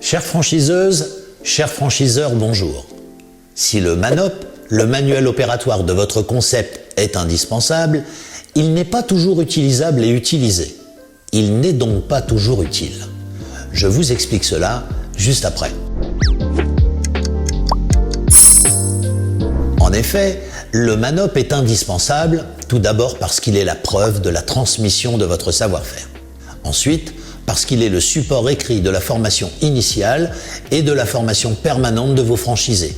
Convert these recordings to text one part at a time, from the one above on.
Chères franchiseuses, chers franchiseurs, bonjour. Si le MANOP, le manuel opératoire de votre concept, est indispensable, il n'est pas toujours utilisable et utilisé. Il n'est donc pas toujours utile. Je vous explique cela juste après. En effet, le MANOP est indispensable, tout d'abord parce qu'il est la preuve de la transmission de votre savoir-faire. Ensuite, parce qu'il est le support écrit de la formation initiale et de la formation permanente de vos franchisés.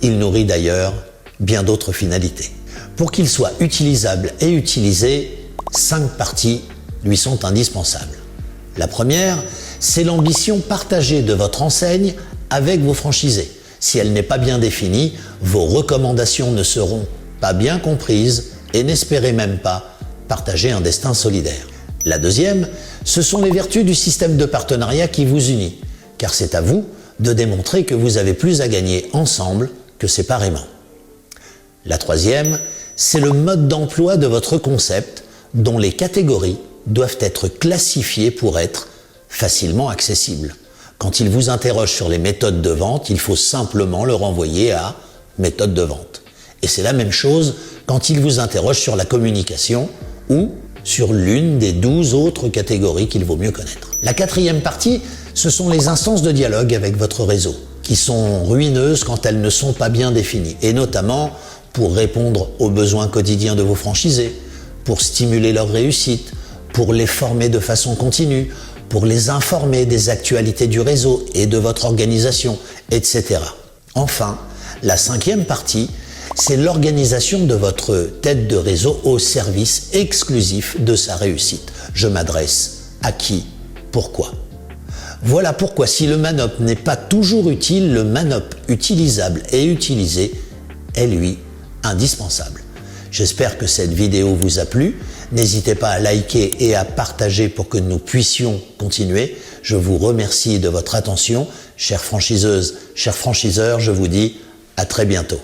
Il nourrit d'ailleurs bien d'autres finalités. Pour qu'il soit utilisable et utilisé, 5 parties lui sont indispensables. La première, c'est l'ambition partagée de votre enseigne avec vos franchisés. Si elle n'est pas bien définie, vos recommandations ne seront pas bien comprises et n'espérez même pas partager un destin solidaire. La deuxième, ce sont les vertus du système de partenariat qui vous unit, car c'est à vous de démontrer que vous avez plus à gagner ensemble que séparément. La troisième, c'est le mode d'emploi de votre concept, dont les catégories doivent être classifiées pour être facilement accessibles. Quand il vous interroge sur les méthodes de vente, il faut simplement le renvoyer à « méthode de vente ». Et c'est la même chose quand il vous interroge sur la communication ou sur l'une des 12 autres catégories qu'il vaut mieux connaître. La quatrième partie, ce sont les instances de dialogue avec votre réseau, qui sont ruineuses quand elles ne sont pas bien définies, et notamment pour répondre aux besoins quotidiens de vos franchisés, pour stimuler leur réussite, pour les former de façon continue, pour les informer des actualités du réseau et de votre organisation, etc. Enfin, la cinquième partie, c'est l'organisation de votre tête de réseau au service exclusif de sa réussite. Je m'adresse à qui, pourquoi. Voilà pourquoi si le MANOP n'est pas toujours utile, le MANOP utilisable et utilisé est lui indispensable. J'espère que cette vidéo vous a plu. N'hésitez pas à liker et à partager pour que nous puissions continuer. Je vous remercie de votre attention. Chères franchiseuses, chers franchiseurs, je vous dis à très bientôt.